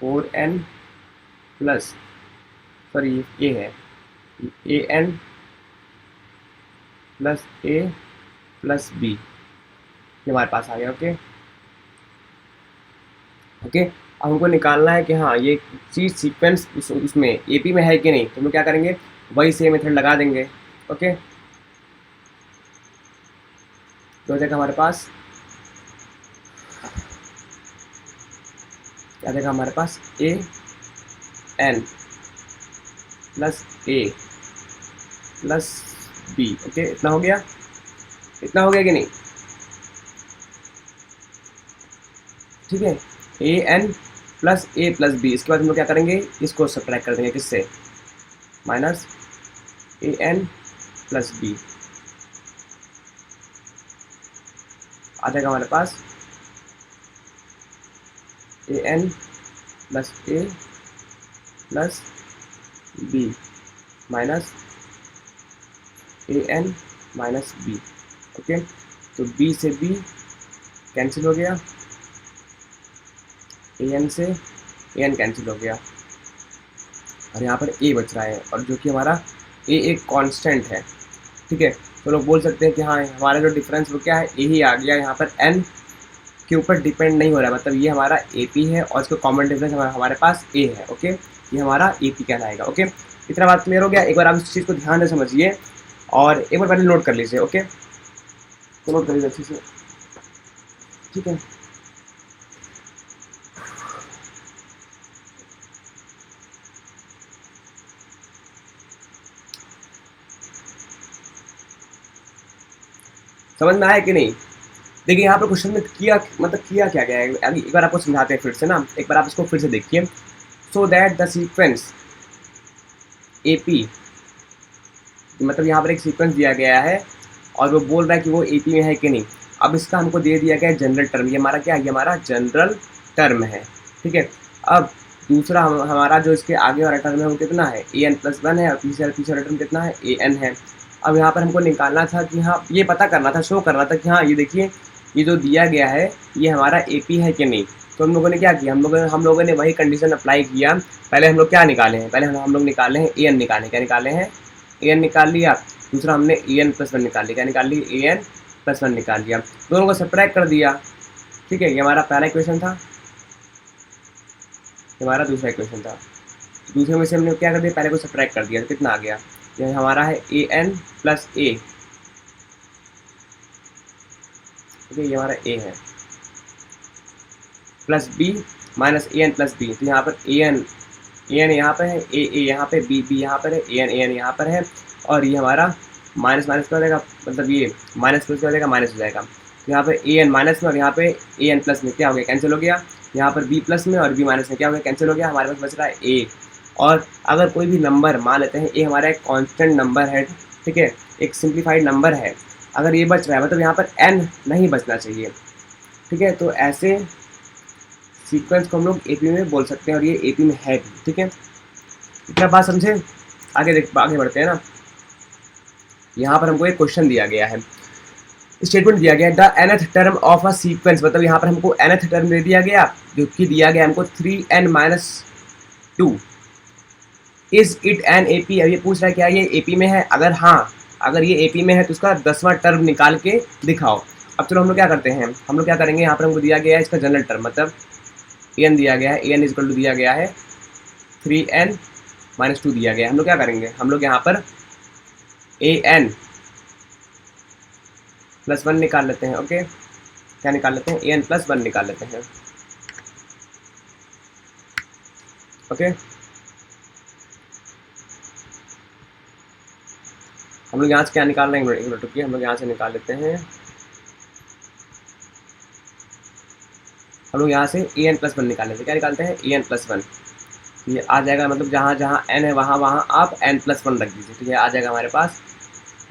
4n प्लस, सॉरी ए है, A n plus A plus B, ये हमारे पास आ गया। ओके ओके अब हमको निकालना है कि हाँ ये चीज़ सीक्वेंस उसमें एपी में है कि नहीं, तो हम लोग क्या करेंगे, वही सेम मेथड लगा देंगे। ओके तो हो जाएगा हमारे पास, क्या देगा हमारे पास, A n plus A plus B. Okay इतना हो गया, इतना हो गया कि नहीं, ठीक है। A n plus A plus B, इसके बाद हम लोग क्या करेंगे, इसको सब्ट्रैक्ट कर देंगे किससे, माइनस ए एन प्लस बी, आ जाएगा हमारे पास A n plus A plus B minus A N minus B. Okay तो बी से बी कैंसिल हो गया, ए एन से ए एन कैंसिल हो गया और यहाँ पर ए बच रहा है, और जो कि हमारा ए एक कांस्टेंट है। ठीक है तो लोग बोल सकते हैं कि हाँ हमारा जो डिफरेंस वो क्या है, ए ही आ गया, यहाँ पर एन के ऊपर डिपेंड नहीं हो रहा है, मतलब ये हमारा ए पी है और इसका कॉमन डिफरेंस हमारे पास ए है। ओके ये हमारा ए पी कहलाएगा। ओके इतना बात क्लियर हो गया। एक बार आप इस चीज़ को ध्यान से समझिए और एक बार पहले नोट कर लीजिए। ओके तो नोट कर लीजिए अच्छे से, ठीक है। समझ में आया कि नहीं, देखिए यहाँ पर क्वेश्चन में किया मतलब किया क्या गया है, अभी एक बार आपको समझाते हैं फिर से ना, एक बार आप इसको फिर से देखिए। So that the sequence A P, मतलब यहाँ पर एक सीक्वेंस दिया गया है और वो बोल रहा है कि वो ए पी में है कि नहीं। अब इसका हमको दे दिया गया है जनरल टर्म, ये हमारा क्या है, ये हमारा जनरल टर्म है। ठीक है अब दूसरा हमारा जो इसके आगे वाला टर्म है वो कितना है, ए एन प्लस वन है, और पीछे वाला टर्म कितना है, ए एन है। अब यहाँ पर हमको निकालना था कि हाँ ये पता करना था, शो करना था कि हाँ ये देखिए ये जो दिया गया है ये हमारा ए पी है कि नहीं। तो हम लोगों ने क्या किया, हम लोगों ने वही कंडीशन अप्लाई किया। पहले हम लोग क्या निकाले हैं, पहले हम लोग निकाले हैं ए एन, निकाले क्या निकाले हैं, ए एन निकाल लिया। दूसरा हमने ए एन प्लस वन निकाल लिया, क्या निकाल लिया, ए एन प्लस वन निकाल लिया, दोनों को सब्ट्रैक्ट कर दिया। ठीक है ये हमारा पहला इक्वेशन था, हमारा दूसरा इक्वेशन था। दूसरे में से हमने क्या कर दिया, पहले को सब्ट्रैक्ट कर दिया, तो कितना आ गया, ये हमारा है ए एन प्लस ए, ठीक है ये हमारा ए है, प्लस बी माइनस ए एन प्लस बी। तो यहाँ पर ए एन यहाँ पर है, ए यहाँ पे, बी यहाँ पर है, ए एन यहाँ पर है, और ये हमारा माइनस माइनस क्या हो जाएगा, मतलब ये माइनस प्लस क्या हो जाएगा, माइनस हो जाएगा। तो यहाँ पे ए एन माइनस में और यहाँ पे ए एन प्लस में क्या हो गया, कैंसिल हो गया। यहाँ पर बी प्लस में और बी माइनस में क्या हो गया, कैंसिल हो गया। हमारे पास बच रहा है ए। और अगर कोई भी नंबर मान लेते हैं ए हमारा एक कांस्टेंट नंबर है, ठीक है एक सिंप्लीफाइड नंबर है, अगर ये बच रहा है मतलब यहाँ पर एन नहीं बचना चाहिए। ठीक है तो ऐसे सीक्वेंस को हम लोग एपी में बोल सकते हैं और ये एपी में है भी। ठीक है इतना बात समझे, आगे बढ़ते हैं ना। यहाँ पर हमको एक क्वेश्चन दिया गया है, स्टेटमेंट दिया गया है the nth term of a sequence, मतलब यहाँ पर हमको nth टर्म दे दिया गया जो कि दिया गया हमको 3n minus 2, is it an A P. अब ये पूछ रहा है क्या ये ए पी में है, अगर हाँ अगर ये ए पी में है तो उसका 10वां टर्म निकाल के दिखाओ। अब चलो हम लोग क्या करते हैं, हम लोग क्या करेंगे, यहाँ पर हमको दिया गया है इसका जनरल टर्म, मतलब ए एन दिया गया है, ए एन इजकल टू दिया गया है 3n माइनस 2 दिया गया है। हम लोग क्या करेंगे, हम लोग यहाँ पर ए एन प्लस वन निकाल लेते हैं। ओके क्या निकाल लेते हैं, ए एन प्लस वन निकाल लेते हैं। ओके हम लोग यहाँ से क्या निकाल रहे हैं, एक मिनट रुकिए, हम लोग यहाँ से निकाल लेते हैं हम लोग यहाँ से an+1 निकालने से क्या निकालते हैं an+1, ये आ जाएगा, मतलब जहाँ जहाँ n है वहाँ वहाँ आप n+1 रख दीजिए, तो ये आ जाएगा हमारे पास।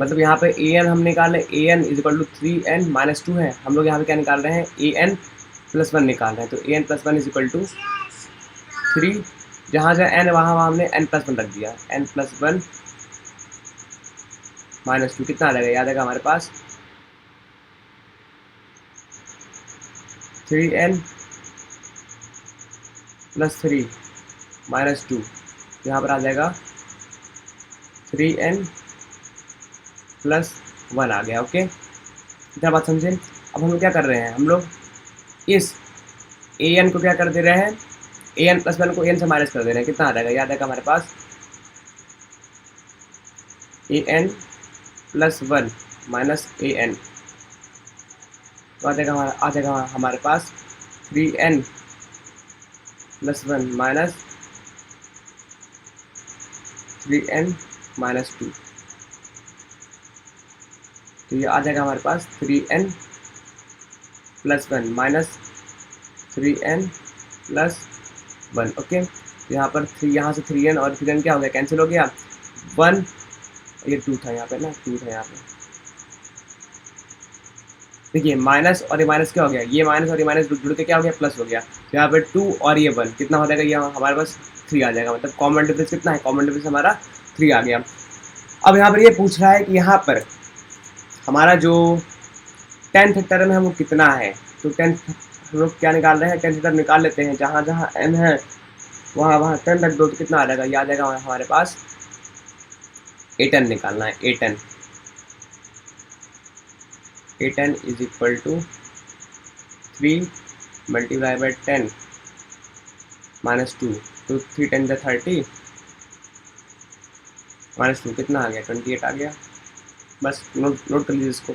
मतलब यहाँ पे an हम निकाल रहे हैं, an = 3n-2 है, हम लोग यहाँ पे क्या निकाल रहे हैं an+1 निकाल रहे हैं, तो an+1 = 3, जहाँ जहाँ n है वहाँ वहाँ हमने n+1 रख दिया, n+1 -2 कितना आ जाएगा, याद आएगा हमारे पास 3n + 3 -2, यहाँ पर आ जाएगा 3n + 1 आ गया। ओके, इतना बात समझे। अब हम लोग क्या कर रहे हैं, हम लोग इस an को क्या कर दे रहे हैं, an+1 को n से माइनस कर दे रहे हैं, कितना आ जाएगा, याद आएगा हमारे पास an + 1 - an, तो आ जाएगा हमारे पास 3n + 1 - 3n - 2, तो ये आ जाएगा हमारे पास 3n + 1 - 3n + 1। ओके, यहाँ पर यहाँ से 3n और 3n क्या हो गया, कैंसिल हो गया, 1, ये 2 था यहाँ पे ना, 2 था यहाँ पे, देखिए माइनस और ये माइनस क्या हो गया, ये माइनस और ये माइनस जुड़ के क्या हो गया, प्लस हो गया, तो यहाँ पे 2 और ये 1 कितना हो जाएगा, ये हमारे पास 3 आ जाएगा, मतलब कॉमन डिफरेंस कितना है, कॉमन डिफरेंस हमारा 3 आ गया। अब यहाँ पर ये पूछ रहा है कि यहाँ पर हमारा जो 10th फैक्टर में है वो कितना है, तो 10th हम लोग क्या निकाल रहे हैं, 10th फैक्टर निकाल लेते हैं, जहाँ जहाँ n है वहाँ वहाँ 10 रख दो, तो कितना आ जाएगा, ये आ जाएगा हमारे पास a10 निकालना है, a10 = 3 × 10 - 2, तो 3 × 10 = 30 -2 कितना आ गया, 28 आ गया। बस नोट कर लीजिए इसको,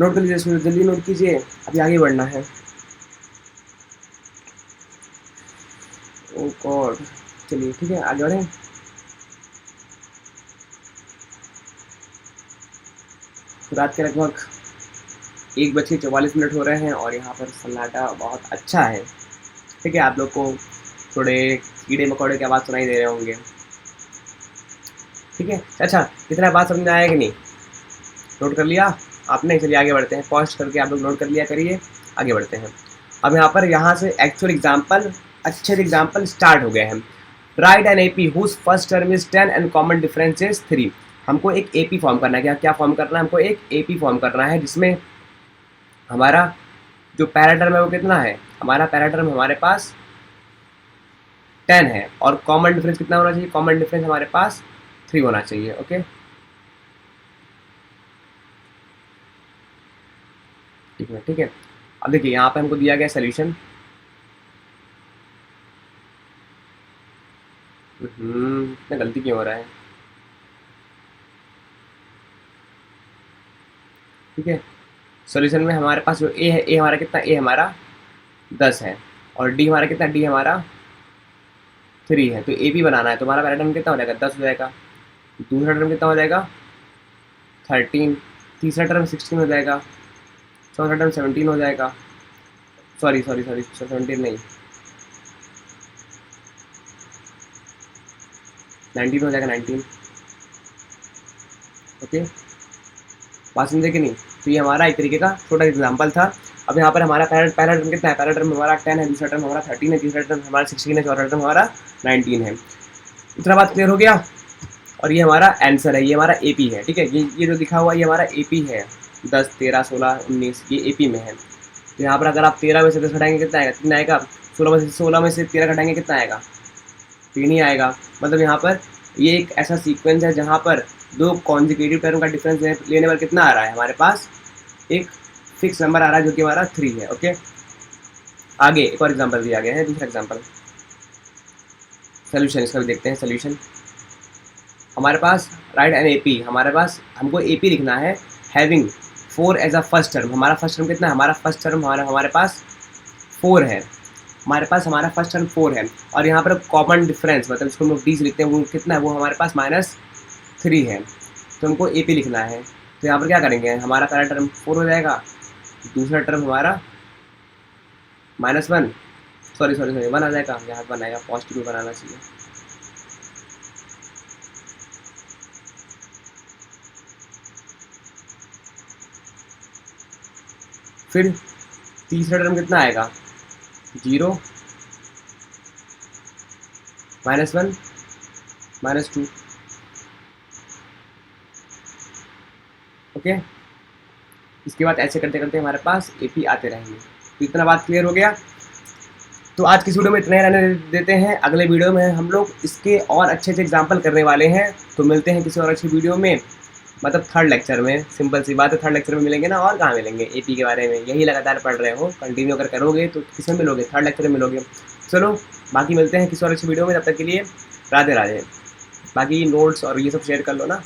नोट कर लीजिए इसको, जल्दी नोट कीजिए, अभी आगे बढ़ना है। ओ गॉड, चलिए ठीक है आगे बढ़ें। तो रात के लगभग 1:44 हो रहे हैं और यहाँ पर सन्नाटा बहुत अच्छा है, ठीक है, आप लोग को थोड़े कीड़े मकोड़े की आवाज़ सुनाई दे रहे होंगे, ठीक है। अच्छा, इतना बात समझ में आया कि नहीं, नोट कर लिया आपने, चलिए आगे बढ़ते हैं, पॉज करके आप लोग नोट कर लिया करिए, आगे बढ़ते हैं। अब यहाँ से एक्चुअल एग्जाम्पल, अच्छे एग्जाम्पल स्टार्ट हो गए हैं। Write an AP whose first term is 10 and common difference is 3। हमको एक AP फॉर्म करना है, क्या फॉर्म करना है, हमको एक AP फॉर्म करना है जिसमें हमारा जो पहला टर्म है वो कितना है, हमारा पहला टर्म हमारे पास 10 है और कॉमन डिफरेंस कितना होना चाहिए, कॉमन डिफरेंस हमारे पास 3 होना चाहिए। ओके, ठीक है। अब देखिए यहाँ पे हमको दिया गया सोल्यूशन, इतना गलती क्यों हो रहा है, ठीक है। सॉल्यूशन में हमारे पास जो ए है, ए हमारा कितना, ए हमारा 10 है और डी हमारा कितना, डी हमारा 3 है, तो ए बी बनाना है, तो हमारा पहला टर्म कितना हो जाएगा, 10 हो जाएगा, दूसरा टर्म कितना हो जाएगा 13, तीसरा टर्म 16 हो जाएगा, चौथा टर्म 17 हो जाएगा, सॉरी 17 नहीं 19 हो जाएगा, 19। ओके, बात समझे कि नहीं, तो ये हमारा एक तरीके का छोटा एग्जाम्पल था। अब यहाँ पर हमारा पहला टर्म कितना है, पहला टर्म हमारा 10 है, दूसरा टर्म हमारा 13 है, तीसरा टर्म हमारा 16 है, चौथा टर्म हमारा 19 है। इतना बात क्लियर हो गया, और ये हमारा आंसर है, ये हमारा AP है, ठीक है। ये जो दिखा हुआ ये हमारा AP है, 10, 13, 16, 19 ये AP में है। तो यहाँ पर अगर आप 13 में से 10 घटाएंगे कितना आएगा, 3 आएगा, 16 में से 13 घटाएंगे कितना आएगा, 3 ही आएगा। मतलब यहाँ पर ये एक ऐसा सीक्वेंस है जहाँ पर दो कॉन्जिक्यूटिव टर्म का डिफरेंस लेने पर कितना आ रहा है, हमारे पास एक फिक्स नंबर आ रहा है जो कि हमारा 3 है। ओके, आगे एक और एग्जांपल दिया गया है, दूसरा एग्जांपल सोल्यूशन, इसका भी देखते हैं सोल्यूशन। हमारे पास राइट एन AP, हमारे पास हमको AP लिखना है, having 4 as a first term. हमारा फर्स्ट टर्म कितना है, हमारा फर्स्ट टर्म हमारे पास 4 है, हमारे पास हमारा फर्स्ट टर्म 4 है, और यहाँ पर कॉमन डिफरेंस मतलब इसको हम लोग D से लिखते हैं, वो कितना है, वो हमारे पास -3 है, तो हमको AP लिखना है। तो यहाँ पर क्या करेंगे, हमारा पहला टर्म 4 हो जाएगा, दूसरा टर्म हमारा -1, सॉरी 1 आ जाएगा, यहाँ 1 आएगा, पॉजिटिव में बनाना चाहिए। फिर तीसरा टर्म कितना आएगा, 0 -1 -2। ओके, इसके बाद ऐसे करते करते हमारे पास AP आते रहेंगे। तो इतना बात क्लियर हो गया। तो आज की वीडियो में इतना ही रहने देते हैं। अगले वीडियो में हम लोग इसके और अच्छे से एग्जाम्पल करने वाले हैं। तो मिलते हैं किसी और अच्छी वीडियो में, मतलब थर्ड लेक्चर में। सिंपल सी बात है, थर्ड लेक्चर में मिलेंगे ना, और कहाँ मिलेंगे। AP के बारे में यही लगातार पढ़ रहे हो, कंटिन्यू अगर करोगे तो किसमें मिलोगे, थर्ड लेक्चर में मिलोगे। चलो बाकी मिलते हैं किसी और अच्छी वीडियो में, तब तक के लिए राधे राधे। बाकी नोट्स और ये सब शेयर कर लो ना।